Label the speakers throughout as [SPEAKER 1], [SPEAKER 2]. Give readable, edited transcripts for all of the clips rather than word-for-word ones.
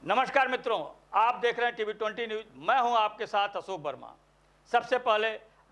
[SPEAKER 1] नमस्कार मित्रों, आप देख रहे हैं टीवी 20 न्यूज। मैं हूं आपके साथ अशोक वर्मा। सबसे पहले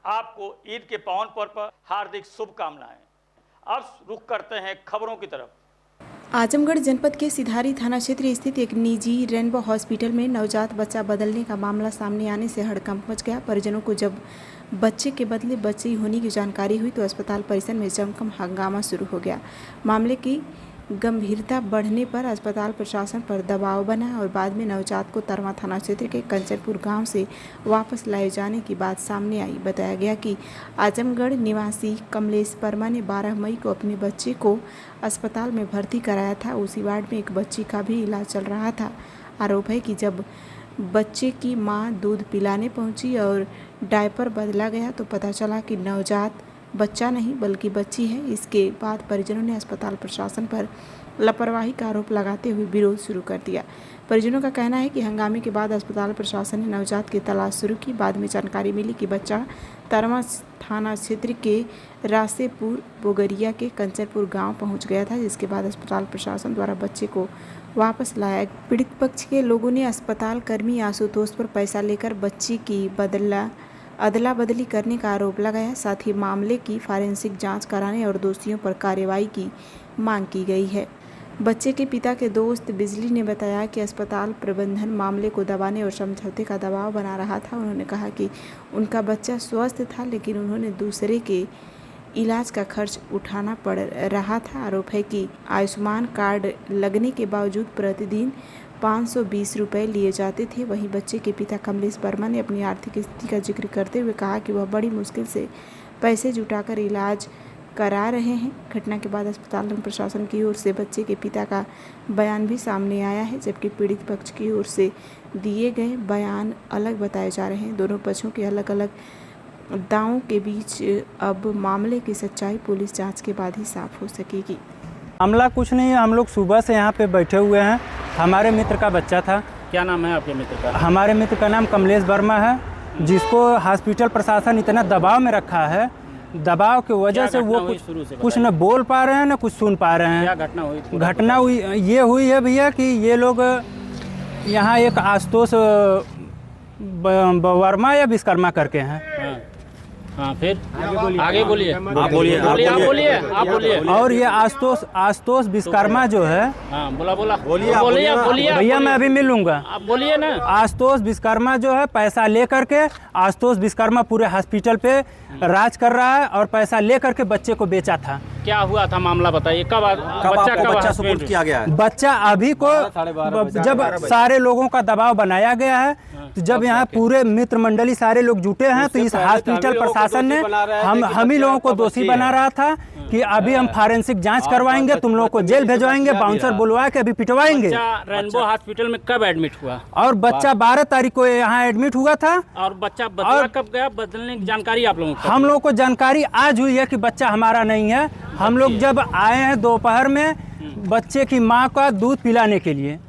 [SPEAKER 1] आपको ईद के पावन पर्व पर हार्दिक शुभकामनाएं। अब रुख करते हैं खबरों की तरफ।
[SPEAKER 2] आजमगढ़ जनपद के सिधारी थाना क्षेत्र स्थित एक निजी रेनबो हॉस्पिटल में नवजात बच्चा बदलने का मामला सामने आने से हड़कंप मच गया। परिजनों को जब बच्चे के बदले बच्ची होने की जानकारी हुई तो अस्पताल परिसर में जमकर हंगामा शुरू हो गया। मामले की गंभीरता बढ़ने पर अस्पताल प्रशासन पर दबाव बना और बाद में नवजात को तरवा थाना क्षेत्र के कंचनपुर गांव से वापस लाए जाने की बात सामने आई। बताया गया कि आजमगढ़ निवासी कमलेश वर्मा ने 12 मई को अपने बच्चे को अस्पताल में भर्ती कराया था। उसी वार्ड में एक बच्ची का भी इलाज चल रहा था। आरोप है कि जब बच्चे की मां दूध पिलाने पहुंची और डायपर बदला गया तो पता चला कि नवजात बच्चा नहीं बल्कि बच्ची है। इसके बाद परिजनों ने अस्पताल प्रशासन पर लापरवाही का आरोप लगाते हुए विरोध शुरू कर दिया। परिजनों का कहना है कि हंगामे के बाद अस्पताल प्रशासन ने नवजात की तलाश शुरू की। बाद में जानकारी मिली कि बच्चा तरवा थाना क्षेत्र के रासेपुर बोगरिया के कंचनपुर गांव पहुंच गया था, जिसके बाद अस्पताल प्रशासन द्वारा बच्चे को वापस लाया। पीड़ित पक्ष के लोगों ने अस्पताल कर्मी आशुतोष पर पैसा लेकर बच्ची की अदला बदली करने का आरोप लगाया। साथ ही मामले की फॉरेंसिक जांच कराने और दोषियों पर कार्रवाई की मांग की गई है। बच्चे के पिता के दोस्त बिजली ने बताया कि अस्पताल प्रबंधन मामले को दबाने और समझौते का दबाव बना रहा था। उन्होंने कहा कि उनका बच्चा स्वस्थ था, लेकिन उन्होंने दूसरे के इलाज का खर्च उठाना पड़ रहा था। आरोप है कि आयुष्मान कार्ड लगने के बावजूद प्रतिदिन 520 रुपये लिए जाते थे। वहीं बच्चे के पिता कमलेश वर्मा ने अपनी आर्थिक स्थिति का जिक्र करते हुए कहा कि वह बड़ी मुश्किल से पैसे जुटाकर इलाज करा रहे हैं। घटना के बाद अस्पताल प्रशासन की ओर से बच्चे के पिता का बयान भी सामने आया है, जबकि पीड़ित पक्ष की ओर से दिए गए बयान अलग बताए जा रहे हैं। दोनों पक्षों के अलग अलग दावों के बीच अब मामले की सच्चाई पुलिस जाँच के बाद ही साफ हो सकेगी।
[SPEAKER 3] मामला कुछ नहीं है, हम लोग सुबह से यहाँ पे बैठे हुए हैं। हमारे मित्र का बच्चा था।
[SPEAKER 4] क्या नाम है आपके मित्र का?
[SPEAKER 3] हमारे मित्र का नाम कमलेश वर्मा है, जिसको हॉस्पिटल प्रशासन इतना दबाव में रखा है। दबाव की वजह से वो कुछ न बोल पा रहे हैं न कुछ सुन पा रहे हैं।
[SPEAKER 4] क्या घटना हुई?
[SPEAKER 3] घटना ये हुई है भैया कि ये लोग यहाँ एक आशुतोष वर्मा या विश्वकर्मा करके हैं।
[SPEAKER 4] हाँ, फिर आगे बोलिए। आप बोलिए।
[SPEAKER 3] और ये आशुतोष विश्वकर्मा जो है,
[SPEAKER 4] हाँ, बोलिए
[SPEAKER 3] भैया मैं अभी मिलूंगा।
[SPEAKER 4] आप बोलिए ना।
[SPEAKER 3] आशुतोष विश्वकर्मा जो है पैसा ले करके, आशुतोष विश्वकर्मा पूरे हॉस्पिटल पे राज कर रहा है और पैसा ले करके बच्चे को बेचा था।
[SPEAKER 4] क्या हुआ था मामला बताइए। कब बच्चा सुपुर्द किया गया है?
[SPEAKER 3] बच्चा अभी को जब सारे लोगों का दबाव बनाया गया है, तो जब यहाँ पूरे मित्र मंडली सारे लोग जुटे हैं, तो इस हॉस्पिटल प्रशासन ने हम ही लोगों को दोषी बना रहा था कि अभी हम फॉरेंसिक जांच करवाएंगे, तुम लोगों को जेल भेजवाएंगे, बाउंसर बुलवा के अभी पिटवाएंगे।
[SPEAKER 4] रेनबो हॉस्पिटल में कब एडमिट हुआ?
[SPEAKER 3] और बच्चा 12 तारीख को यहाँ एडमिट हुआ था।
[SPEAKER 4] और बच्चा बदला कब गया? बदलने की जानकारी आप लोगों को?
[SPEAKER 3] हम लोगों को जानकारी आज हुई है कि बच्चा हमारा नहीं है। हम लोग जब आए हैं दोपहर में बच्चे की माँ का दूध पिलाने के लिए,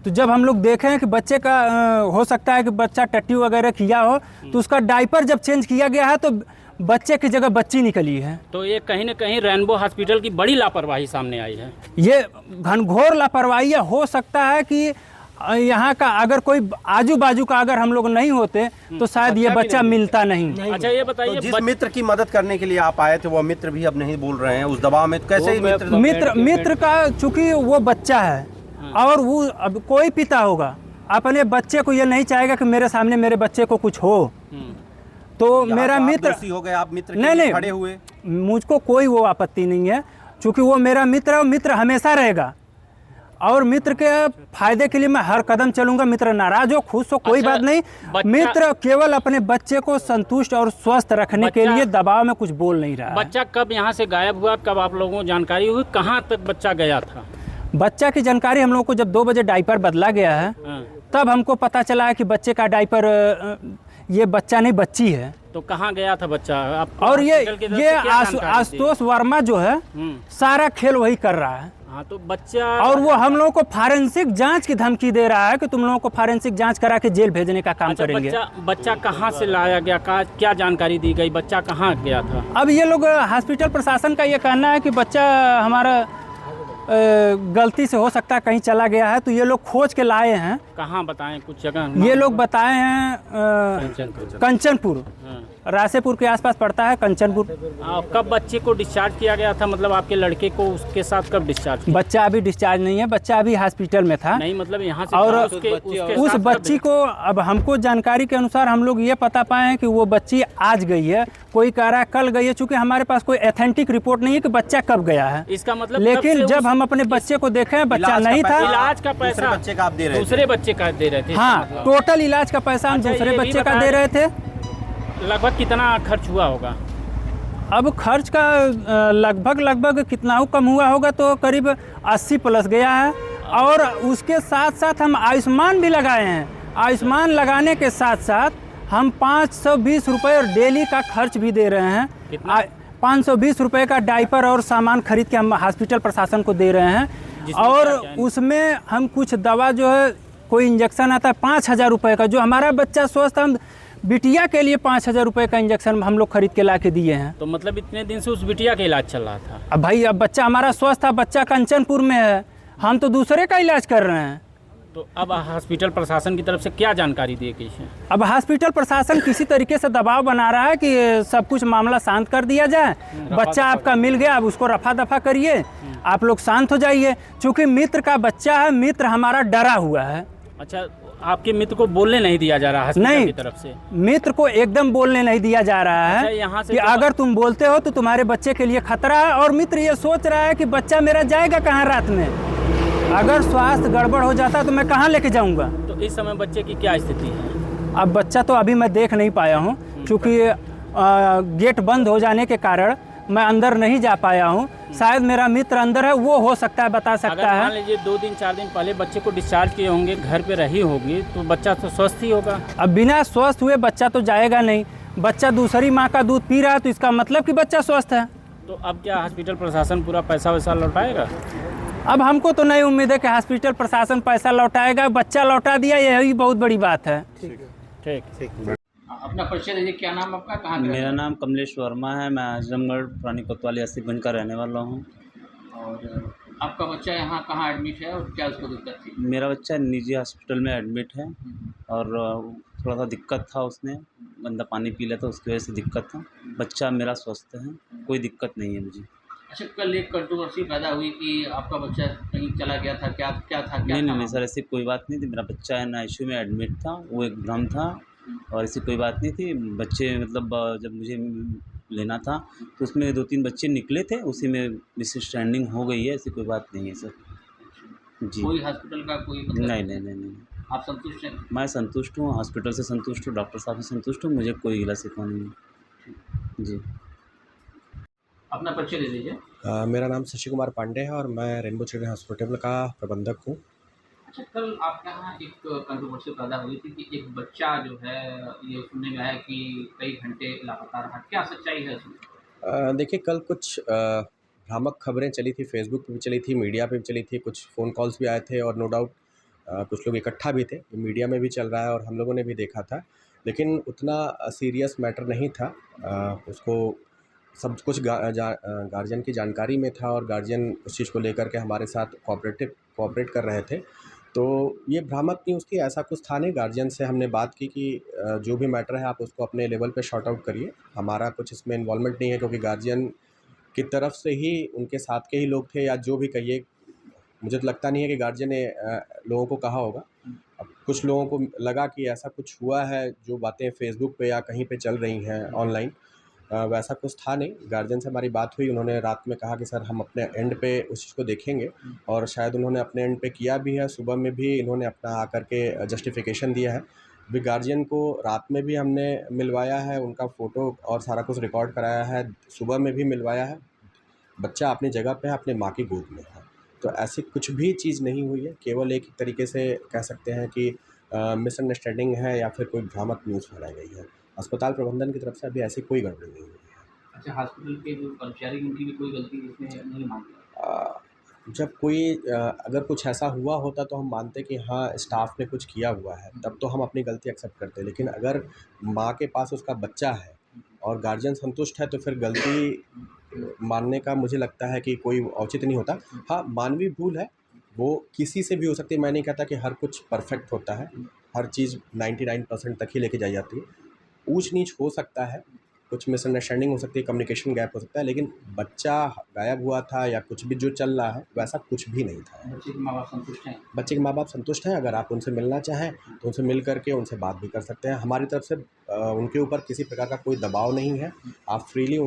[SPEAKER 3] तो जब हम लोग देखे हैं कि बच्चे का हो सकता है कि बच्चा टट्टी वगैरह किया हो, तो उसका डायपर जब चेंज किया गया है तो बच्चे की जगह बच्ची निकली है।
[SPEAKER 4] तो ये कहीं न कहीं रेनबो हॉस्पिटल की बड़ी लापरवाही सामने आई है।
[SPEAKER 3] ये घनघोर लापरवाही हो सकता है कि यहाँ का अगर कोई आजू बाजू का अगर हम लोग नहीं होते तो शायद ये बच्चा मिलता नहीं।
[SPEAKER 4] अच्छा ये बताइए,
[SPEAKER 5] तो जिस मित्र की मदद करने के लिए आप आए थे वो मित्र भी अब नहीं बोल रहे हैं उस दबाव में, तो कैसे ही
[SPEAKER 3] मित्र का चूंकि वो बच्चा है और वो अब कोई पिता होगा अपने बच्चे को ये नहीं चाहेगा कि मेरे सामने मेरे बच्चे को कुछ हो। तो मेरा मित्र
[SPEAKER 5] हो गए, आप मित्र
[SPEAKER 3] नहीं
[SPEAKER 5] खड़े हुए,
[SPEAKER 3] मुझको कोई वो आपत्ति नहीं है, चूंकि वो मेरा मित्र है, मित्र हमेशा रहेगा और मित्र के फायदे के लिए मैं हर कदम चलूंगा। मित्र नाराज हो खुश हो कोई बात नहीं, मित्र केवल अपने बच्चे को संतुष्ट और स्वस्थ रखने के लिए दबाव में कुछ बोल नहीं रहा है।
[SPEAKER 4] बच्चा कब यहाँ से गायब हुआ, कब आप लोगों को जानकारी हुई, कहाँ तक बच्चा गया था?
[SPEAKER 3] बच्चा की जानकारी हम लोगों को जब 2 बजे डायपर बदला गया है, तब हमको पता चला है कि बच्चे का डायपर ये बच्चा नहीं बच्ची है।
[SPEAKER 4] तो कहाँ गया था बच्चा?
[SPEAKER 3] और ये आशुतोष वर्मा जो है सारा खेल वही कर रहा है।
[SPEAKER 4] हाँ, तो बच्चा और
[SPEAKER 3] वो हम लोगों को फॉरेंसिक जांच की धमकी दे रहा है कि तुम लोगों को फॉरेंसिक जांच करा के जेल भेजने का काम करेंगे।
[SPEAKER 4] बच्चा कहाँ से लाया गया, क्या जानकारी दी गई, बच्चा कहाँ गया था?
[SPEAKER 3] अब ये लोग हॉस्पिटल प्रशासन का ये कहना है कि बच्चा हमारा गलती से हो सकता है कहीं चला गया है, तो ये लोग खोज के लाए हैं।
[SPEAKER 4] कहाँ बताएं कुछ जगह?
[SPEAKER 3] ये लोग बताए हैं कंचनपुर, रासेपुर के आसपास पड़ता है कंचनपुर।
[SPEAKER 4] कब बच्चे को डिस्चार्ज किया गया था, मतलब आपके लड़के को उसके साथ कब डिस्चार्ज किया?
[SPEAKER 3] बच्चा अभी डिस्चार्ज नहीं है, बच्चा अभी हॉस्पिटल में था।
[SPEAKER 4] नहीं मतलब यहाँ से
[SPEAKER 3] और उस
[SPEAKER 4] साथ
[SPEAKER 3] बच्ची को, अब हमको जानकारी के अनुसार हम लोग ये पता पाए हैं कि वो बच्ची आज गई है, कोई कह रहा है कल गई है, चूँकि हमारे पास कोई ऑथेंटिक रिपोर्ट नहीं है कि बच्चा कब गया है।
[SPEAKER 4] इसका मतलब
[SPEAKER 3] लेकिन जब हम अपने बच्चे को देखें बच्चा नहीं था।
[SPEAKER 4] इलाज का पैसा
[SPEAKER 5] बच्चे का आप दे रहे थे?
[SPEAKER 4] दूसरे बच्चे का दे रहे थे?
[SPEAKER 3] हाँ, टोटल इलाज का पैसा हम
[SPEAKER 4] अच्छा,
[SPEAKER 3] दूसरे
[SPEAKER 4] ये भी
[SPEAKER 3] बच्चे का
[SPEAKER 4] बता
[SPEAKER 3] दे रहे थे।
[SPEAKER 4] लगभग कितना खर्च हुआ होगा?
[SPEAKER 3] अब खर्च का लगभग कितना हो कम हुआ होगा, तो करीब 80 प्लस गया है। और उसके साथ साथ हम आयुष्मान भी लगाए हैं। आयुष्मान लगाने के साथ साथ हम 520 रुपये और डेली का खर्च भी दे रहे हैं। 520 रुपये का डायपर और सामान खरीद के हम हॉस्पिटल प्रशासन को दे रहे हैं। और उसमें हम कुछ दवा जो है, कोई इंजेक्शन आता है 5000 रुपये का, जो हमारा बच्चा स्वस्थ, हम बिटिया के लिए 5000 रुपये का इंजेक्शन हम लोग खरीद के ला के दिए हैं।
[SPEAKER 4] तो मतलब इतने दिन से उस बिटिया का इलाज चल रहा था?
[SPEAKER 3] अब भाई, अब बच्चा हमारा स्वस्थ था, बच्चा कंचनपुर में है, हम तो दूसरे का इलाज कर रहे हैं।
[SPEAKER 4] तो अब हॉस्पिटल प्रशासन की तरफ से क्या जानकारी दी गई है?
[SPEAKER 3] अब हॉस्पिटल प्रशासन किसी तरीके से दबाव बना रहा है कि सब कुछ मामला शांत कर दिया जाए। बच्चा आपका मिल गया, अब उसको रफा दफा करिए, आप लोग शांत हो जाइए। चूँकि मित्र का बच्चा है, मित्र हमारा डरा हुआ है।
[SPEAKER 4] अच्छा, आपके मित्र को बोलने नहीं दिया जा रहा हॉस्पिटल की तरफ से?
[SPEAKER 3] मित्र को एकदम बोलने नहीं दिया जा रहा है।
[SPEAKER 4] अच्छा, यहाँ से
[SPEAKER 3] कि अगर तुम बोलते हो तो तुम्हारे बच्चे के लिए खतरा है। और मित्र ये सोच रहा है कि बच्चा मेरा जाएगा कहाँ रात में, अगर स्वास्थ्य गड़बड़ हो जाता तो मैं कहाँ लेके जाऊँगा।
[SPEAKER 4] तो इस समय बच्चे की क्या स्थिति है?
[SPEAKER 3] अब बच्चा तो अभी मैं देख नहीं पाया हूँ, क्योंकि गेट बंद हो जाने के कारण मैं अंदर नहीं जा पाया हूँ। शायद मेरा मित्र अंदर है, वो हो सकता है, बता सकता है।
[SPEAKER 4] मान लीजिए 2 दिन 4 दिन पहले बच्चे को डिस्चार्ज किए होंगे, घर पे रही होगी, तो बच्चा तो स्वस्थ ही होगा।
[SPEAKER 3] अब बिना स्वस्थ हुए बच्चा तो जाएगा नहीं। बच्चा दूसरी माँ का दूध पी रहा है, तो इसका मतलब कि बच्चा स्वस्थ है।
[SPEAKER 4] तो अब क्या हॉस्पिटल प्रशासन पूरा पैसा वैसा लौटाएगा?
[SPEAKER 3] अब हमको तो नहीं उम्मीद है कि हॉस्पिटल प्रशासन पैसा लौटाएगा। बच्चा लौटा दिया, यही बहुत बड़ी बात है।
[SPEAKER 4] ठीक। अपना परिचय दीजिए, क्या नाम आपका, कहाँ?
[SPEAKER 6] मेरा नाम कमलेश वर्मा है, मैं आजमगढ़ पुरानी कोतवाली 80 का रहने वाला हूँ।
[SPEAKER 4] और आपका बच्चा यहाँ कहाँ एडमिट है और क्या उसको दिक्कत थी?
[SPEAKER 6] मेरा बच्चा निजी हॉस्पिटल में एडमिट है और थोड़ा सा दिक्कत था, उसने गंदा पानी पी लिया था, उसकी वजह से दिक्कत था। बच्चा मेरा स्वस्थ है, कोई दिक्कत नहीं है मुझे।
[SPEAKER 4] अच्छा, कल एक कंट्रोवर्सी पैदा हुई कि आपका बच्चा कहीं चला गया था, क्या था?
[SPEAKER 6] नहीं सर, ऐसी कोई बात नहीं थी। मेरा बच्चा है ना आईसीयू में एडमिट था, वो एक भ्रम था और ऐसी कोई बात नहीं थी। बच्चे मतलब जब मुझे लेना था तो उसमें 2-3 बच्चे निकले थे, उसी में मिसअंडरस्टैंडिंग हो गई है, ऐसी कोई बात नहीं है सर जी।
[SPEAKER 4] कोई हॉस्पिटल का कोई मतलब
[SPEAKER 6] नहीं,
[SPEAKER 4] आप संतुष्ट हैं?
[SPEAKER 6] मैं संतुष्ट हूँ, हॉस्पिटल से संतुष्ट हूँ, डॉक्टर साहब से संतुष्ट हूँ, मुझे कोई गिला शिकवा नहीं है जी।
[SPEAKER 4] अपना परिचय दे दीजिए।
[SPEAKER 5] मेरा नाम शशि कुमार पांडे है और मैं रेनबो चिल्ड्रन हॉस्पिटल का प्रबंधक हूँ।
[SPEAKER 4] अच्छा, कल आपके यहाँ एक कंट्रोवर्सी पैदा हुई थी कि एक बच्चा जो है, ये सुनने में आया कि कई घंटे लापता रहा, क्या सच्चाई है इसमें?
[SPEAKER 5] देखिए, कल कुछ भ्रामक खबरें चली थी, फेसबुक पे भी चली थी, मीडिया पे भी चली थी, कुछ फ़ोन कॉल्स भी आए थे और नो डाउट कुछ लोग इकट्ठा भी थे। मीडिया में भी चल रहा है और हम लोगों ने भी देखा था, लेकिन उतना सीरियस मैटर नहीं था। उसको सब कुछ गार्जियन की जानकारी में था और गार्जियन उस चीज़ को लेकर के हमारे साथ कोऑपरेट कर रहे थे। तो ये भ्रामक न्यूज़ थी, ऐसा कुछ था नहीं। गार्जियन से हमने बात की कि जो भी मैटर है आप उसको अपने लेवल पे शॉर्ट आउट करिए, हमारा कुछ इसमें इन्वॉल्वमेंट नहीं है, क्योंकि गार्जियन की तरफ से ही उनके साथ के ही लोग थे, या जो भी कहिए, मुझे तो लगता नहीं है कि गार्जियन ने लोगों को कहा होगा। अब कुछ लोगों को लगा कि ऐसा कुछ हुआ है, जो बातें फेसबुक पे या कहीं पे चल रही हैं ऑनलाइन, वैसा कुछ था नहीं। गार्जियन से हमारी बात हुई, उन्होंने रात में कहा कि सर हम अपने एंड पे उस चीज़ को देखेंगे, और शायद उन्होंने अपने एंड पे किया भी है। सुबह में भी इन्होंने अपना आकर के जस्टिफिकेशन दिया है। भी गार्जियन को रात में भी हमने मिलवाया है, उनका फ़ोटो और सारा कुछ रिकॉर्ड कराया है, सुबह में भी मिलवाया है। बच्चा अपनी जगह पे है, अपने माँ की गोद में है, तो ऐसी कुछ भी चीज़ नहीं हुई है। केवल एक तरीके से कह सकते हैं कि मिसअंडरस्टैंडिंग है या फिर कोई भ्रामक न्यूज़ फैलाई गई है। अस्पताल प्रबंधन की तरफ से अभी ऐसी कोई गड़बड़ी नहीं हुई है।
[SPEAKER 4] अच्छा, हॉस्पिटल के जो कर्मचारी, उनकी भी कोई गलती इसमें नहीं मानते?
[SPEAKER 5] जब कोई अगर कुछ ऐसा हुआ होता तो हम मानते कि हाँ स्टाफ ने कुछ किया हुआ है, तब तो हम अपनी गलती एक्सेप्ट करते। लेकिन अगर माँ के पास उसका बच्चा है और गार्जियन संतुष्ट है, तो फिर गलती मानने का मुझे लगता है कि कोई औचित्य नहीं होता। हाँ, मानवीय भूल है, वो किसी से भी हो सकती है। मैं नहीं कहता कि हर कुछ परफेक्ट होता है, हर चीज़ 99% तक ही लेके जाई जाती है। ऊंच-नीच हो सकता है, कुछ मिसअंडरस्टैंडिंग हो सकती है, कम्युनिकेशन गैप हो सकता है, लेकिन बच्चा गायब हुआ था या कुछ भी जो चल रहा है, वैसा कुछ भी नहीं था।
[SPEAKER 4] बच्चे के माँ बाप संतुष्ट हैं?
[SPEAKER 5] बच्चे के माँ-बाप संतुष्ट हैं, अगर आप उनसे मिलना चाहें, तो उनसे मिल कर के उनसे बात भी कर सकते हैं। हमारी तरफ से उनके ऊपर किसी प्रकार का कोई दबाव नहीं है, आप फ्रीली उनसे